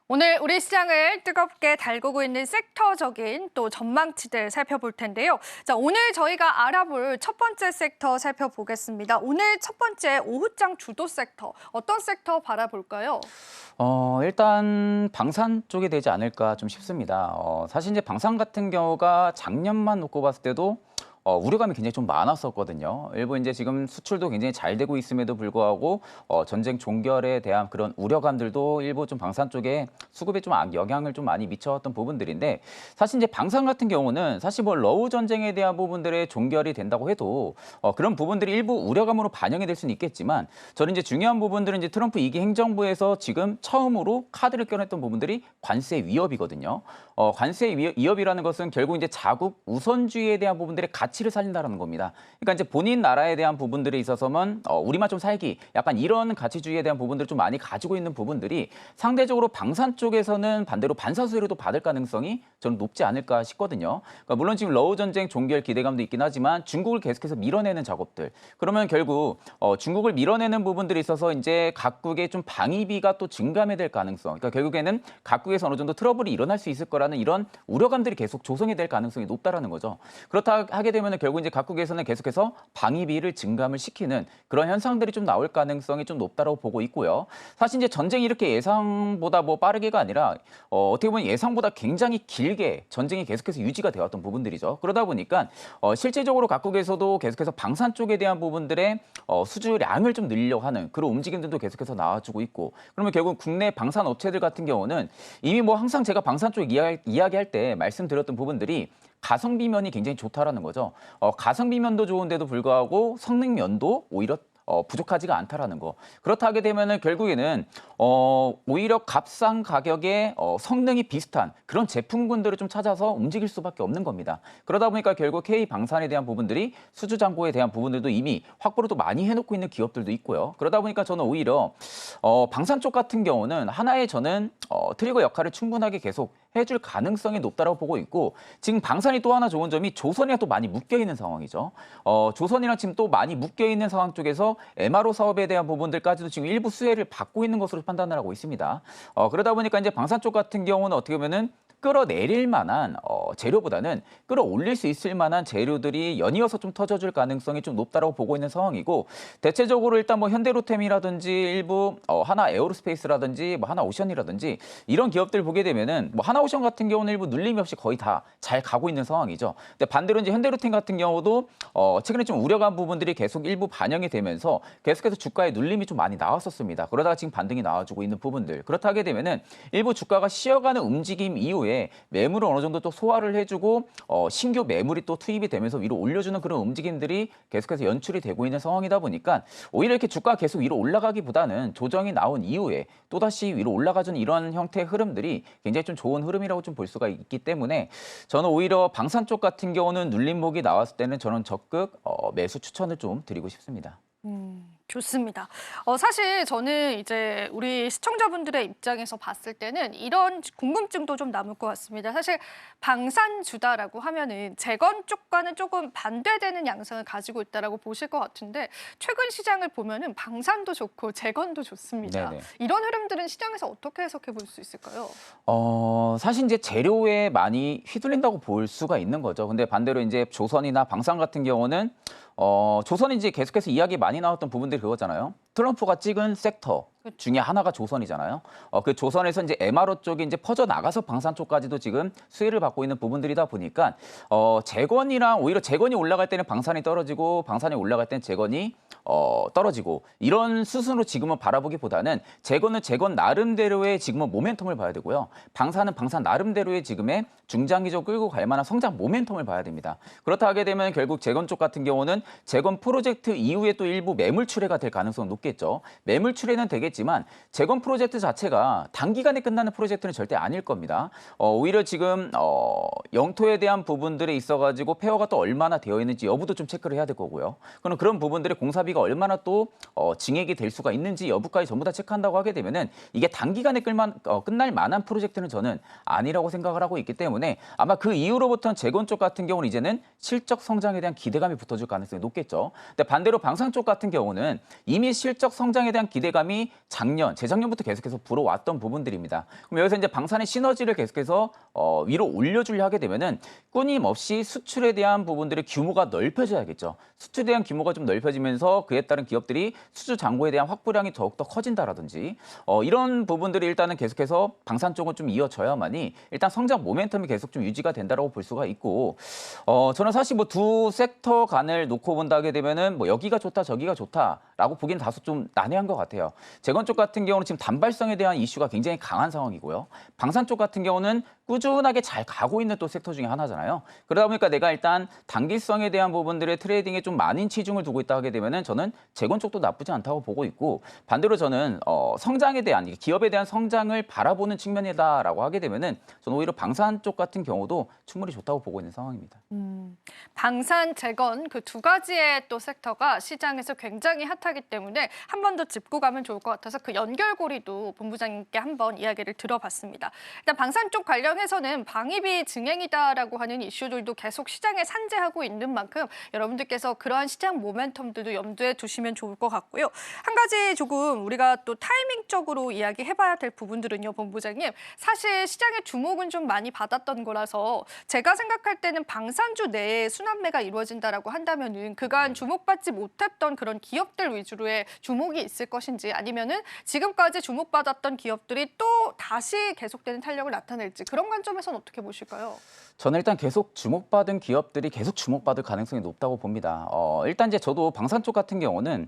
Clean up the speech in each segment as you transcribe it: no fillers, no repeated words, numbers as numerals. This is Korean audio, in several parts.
오늘 우리 시장을 뜨겁게 달구고 있는 섹터적인 또 전망치들 살펴볼 텐데요. 자, 오늘 저희가 알아볼 첫 번째 섹터 살펴보겠습니다. 오늘 첫 번째 오후장 주도 섹터, 어떤 섹터 바라볼까요? 일단 방산 쪽이 되지 않을까 좀 싶습니다. 사실 이제 방산 같은 경우가 작년만 놓고 봤을 때도 우려감이 굉장히 좀 많았었거든요. 일부 이제 지금 수출도 굉장히 잘 되고 있음에도 불구하고 전쟁 종결에 대한 그런 우려감들도 일부 좀 방산 쪽에 수급에 좀 영향을 좀 많이 미쳤던 부분들인데, 사실 이제 방산 같은 경우는 사실 뭐 러우 전쟁에 대한 부분들의 종결이 된다고 해도 그런 부분들이 일부 우려감으로 반영이 될 수는 있겠지만, 저는 이제 중요한 부분들은 이제 트럼프 2기 행정부에서 지금 처음으로 카드를 꺼냈던 부분들이 관세 위협이거든요. 관세 위협이라는 것은 결국 이제 자국 우선주의에 대한 부분들의 가치를 살린다는 겁니다. 그러니까 이제 본인 나라에 대한 부분들에 있어서만 우리만 좀 살기, 약간 이런 가치주의에 대한 부분들을 좀 많이 가지고 있는 부분들이 상대적으로 방산 쪽에서는 반대로 반사수혜도 받을 가능성이 저는 높지 않을까 싶거든요. 그러니까 물론 지금 러우 전쟁 종결 기대감도 있긴 하지만 중국을 계속해서 밀어내는 작업들. 그러면 결국 중국을 밀어내는 부분들이 있어서 이제 각국의 좀 방위비가 또 증감이 될 가능성. 그러니까 결국에는 각국에서 어느 정도 트러블이 일어날 수 있을 거라는 이런 우려감들이 계속 조성이 될 가능성이 높다라는 거죠. 그렇다 하게 되면 결국 이제 각국에서는 계속해서 방위비를 증감을 시키는 그런 현상들이 좀 나올 가능성이 좀 높다고 보고 있고요. 사실 이제 전쟁이 이렇게 예상보다 뭐 빠르게가 아니라 어떻게 보면 예상보다 굉장히 길게 전쟁이 계속해서 유지가 되었던 부분들이죠. 그러다 보니까 실질적으로 각국에서도 계속해서 방산 쪽에 대한 부분들의 수주량을 좀 늘리려고 하는 그런 움직임들도 계속해서 나와주고 있고, 그러면 결국 국내 방산 업체들 같은 경우는 이미 뭐 항상 제가 방산 쪽 이야기할 때 말씀드렸던 부분들이 가성비면이 굉장히 좋다라는 거죠. 가성비면도 좋은데도 불구하고 성능면도 오히려 부족하지가 않다라는 거. 그렇다 하게 되면은 결국에는 오히려 값싼 가격에 성능이 비슷한 그런 제품군들을 좀 찾아서 움직일 수밖에 없는 겁니다. 그러다 보니까 결국 K 방산에 대한 부분들이 수주 잔고에 대한 부분들도 이미 확보를 또 많이 해놓고 있는 기업들도 있고요. 그러다 보니까 저는 오히려 방산 쪽 같은 경우는 하나의 저는 트리거 역할을 충분하게 계속 해줄 가능성이 높다고 보고 있고, 지금 방산이 또 하나 좋은 점이 조선이랑 또 많이 묶여 있는 상황이죠. 조선이랑 지금 또 많이 묶여 있는 상황 쪽에서 MRO 사업에 대한 부분들까지도 지금 일부 수혜를 받고 있는 것으로 판단을 하고 있습니다. 그러다 보니까 이제 방산 쪽 같은 경우는 어떻게 보면은 끌어내릴 만한 재료보다는 끌어올릴 수 있을 만한 재료들이 연이어서 좀 터져줄 가능성이 좀 높다고 보고 있는 상황이고, 대체적으로 일단 뭐 현대로템이라든지 일부 하나 에어로스페이스라든지 뭐 하나오션이라든지 이런 기업들 보게 되면은 뭐 하나오션 같은 경우는 일부 눌림이 없이 거의 다 잘 가고 있는 상황이죠. 근데 반대로 이제 현대로템 같은 경우도 최근에 좀 우려간 부분들이 계속 일부 반영이 되면서 계속해서 주가에 눌림이 좀 많이 나왔었습니다. 그러다가 지금 반등이 나와주고 있는 부분들. 그렇다 하게 되면은 일부 주가가 쉬어가는 움직임 이후에 매물을 어느 정도 또 소화를 해주고 신규 매물이 또 투입이 되면서 위로 올려주는 그런 움직임들이 계속해서 연출이 되고 있는 상황이다 보니까 오히려 이렇게 주가가 계속 위로 올라가기보다는 조정이 나온 이후에 또다시 위로 올라가주는 이런 형태의 흐름들이 굉장히 좀 좋은 흐름이라고 좀 볼 수가 있기 때문에 저는 오히려 방산 쪽 같은 경우는 눌림목이 나왔을 때는 저는 적극 매수 추천을 좀 드리고 싶습니다. 좋습니다. 사실 저는 이제 우리 시청자분들의 입장에서 봤을 때는 이런 궁금증도 좀 남을 것 같습니다. 사실 방산주다라고 하면은 재건 쪽과는 조금 반대되는 양상을 가지고 있다라고 보실 것 같은데, 최근 시장을 보면은 방산도 좋고 재건도 좋습니다. 네네. 이런 흐름들은 시장에서 어떻게 해석해 볼 수 있을까요? 사실 이제 재료에 많이 휘둘린다고 볼 수가 있는 거죠. 근데 반대로 이제 조선이나 방산 같은 경우는 조선이 이제 계속해서 이야기 많이 나왔던 부분들이 그거잖아요. 트럼프가 찍은 섹터 중에 하나가 조선이잖아요. 그 조선에서 이제 MRO 쪽이 이제 퍼져 나가서 방산 쪽까지도 지금 수혜를 받고 있는 부분들이다 보니까 재건이랑 오히려 재건이 올라갈 때는 방산이 떨어지고 방산이 올라갈 때는 재건이 떨어지고 이런 수순으로 지금은 바라보기보다는 재건은 재건 나름대로의 지금은 모멘텀을 봐야 되고요. 방산은 방산 나름대로의 지금의 중장기적으로 끌고 갈 만한 성장 모멘텀을 봐야 됩니다. 그렇다 하게 되면 결국 재건 쪽 같은 경우는 재건 프로젝트 이후에 또 일부 매물 출회가 될 가능성은 높겠죠. 매물 출회는 되겠지만 재건 프로젝트 자체가 단기간에 끝나는 프로젝트는 절대 아닐 겁니다. 오히려 지금 영토에 대한 부분들에 있어가지고 폐허가 또 얼마나 되어 있는지 여부도 좀 체크를 해야 될 거고요. 그럼 그런 부분들의 공사비가 여기가 얼마나 또 증액이 될 수가 있는지 여부까지 전부 다 체크한다고 하게 되면은 이게 단기간에 끝날 만한 프로젝트는 저는 아니라고 생각을 하고 있기 때문에 아마 그 이후로부터는 재건 쪽 같은 경우는 이제는 실적 성장에 대한 기대감이 붙어줄 가능성이 높겠죠. 근데 반대로 방산 쪽 같은 경우는 이미 실적 성장에 대한 기대감이 재작년부터 계속해서 불어왔던 부분들입니다. 그럼 여기서 이제 방산의 시너지를 계속해서 위로 올려주려 하게 되면은 끊임없이 수출에 대한 부분들의 규모가 넓혀져야겠죠. 수출에 대한 규모가 좀 넓혀지면서 그에 따른 기업들이 수주 잔고에 대한 확보량이 더욱더 커진다라든지 이런 부분들이 일단은 계속해서 방산 쪽은 좀 이어져야만이 일단 성장 모멘텀이 계속 좀 유지가 된다라고 볼 수가 있고 저는 사실 뭐 두 섹터 간을 놓고 본다 하게 되면은 뭐 여기가 좋다 저기가 좋다라고 보기는 다소 좀 난해한 것 같아요. 재건 쪽 같은 경우는 지금 단발성에 대한 이슈가 굉장히 강한 상황이고요. 방산 쪽 같은 경우는 꾸준하게 잘 가고 있는 또 섹터 중에 하나잖아요. 그러다 보니까 내가 일단 단기성에 대한 부분들의 트레이딩에 좀 많은 치중을 두고 있다 하게 되면은 저는 재건 쪽도 나쁘지 않다고 보고 있고 반대로 저는 성장에 대한 기업에 대한 성장을 바라보는 측면이다라고 하게 되면은 저는 오히려 방산 쪽 같은 경우도 충분히 좋다고 보고 있는 상황입니다. 방산, 재건 그 두 가지의 또 섹터가 시장에서 굉장히 핫하기 때문에 한 번 더 짚고 가면 좋을 것 같아서 그 연결고리도 본부장님께 한번 이야기를 들어봤습니다. 일단 방산 쪽 관련해서는 방위비 증액이다라고 하는 이슈들도 계속 시장에 산재하고 있는 만큼 여러분들께서 그러한 시장 모멘텀들도 염두에 두시면 좋을 것 같고요. 한 가지 조금 우리가 또 타이밍적으로 이야기해봐야 될 부분들은요, 본부장님. 사실 시장의 주목은 좀 많이 받았던 거라서 제가 생각할 때는 방산주 내에 순환매가 이루어진다라고 한다면은 그간 주목받지 못했던 그런 기업들 위주로의 주목이 있을 것인지 아니면은 지금까지 주목받았던 기업들이 또 다시 계속되는 탄력을 나타낼지 그런 관점에서는 어떻게 보실까요? 저는 일단 계속 주목받은 기업들이 계속 주목받을 가능성이 높다고 봅니다. 일단 이제 저도 방산 쪽 같은 경우는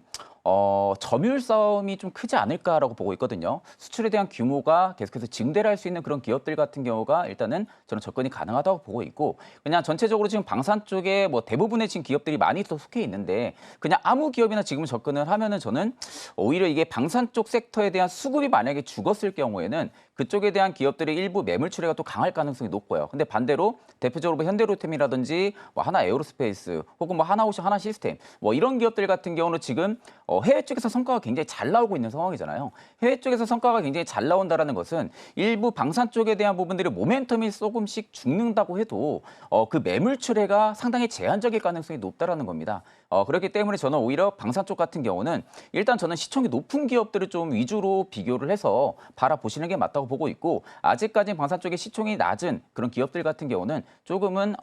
점유율 싸움이 좀 크지 않을까라고 보고 있거든요. 수출에 대한 규모가 계속해서 증대를 할 수 있는 그런 기업들 같은 경우가 일단은 저는 접근이 가능하다고 보고 있고 그냥 전체적으로 지금 방산 쪽에 뭐 대부분의 지금 기업들이 많이 또 속해 있는데 그냥 아무 기업이나 지금 접근을 하면은 저는 오히려 이게 방산 쪽 섹터에 대한 수급이 만약에 죽었을 경우에는 그쪽에 대한 기업들의 일부 매물 출회가 또 강할 가능성이 높고요. 근데 반대로 대표적으로 뭐 현대로템이라든지 뭐 하나 에어로스페이스 혹은 뭐 하나오션, 하나시스템 뭐 이런 기업들 같은 경우는 지금 해외 쪽에서 성과가 굉장히 잘 나오고 있는 상황이잖아요. 해외 쪽에서 성과가 굉장히 잘 나온다라는 것은 일부 방산 쪽에 대한 부분들의 모멘텀이 조금씩 죽는다고 해도 그 매물 출회가 상당히 제한적일 가능성이 높다라는 겁니다. 그렇기 때문에 저는 오히려 방산 쪽 같은 경우는 일단 저는 시총이 높은 기업들을 좀 위주로 비교를 해서 바라보시는 게 맞다고 보고 있고 아직까지는 방산 쪽에 시총이 낮은 그런 기업들 같은 경우는 조금은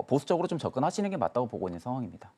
보수적으로 좀 접근하시는 게 맞다고 보고 있는 상황입니다.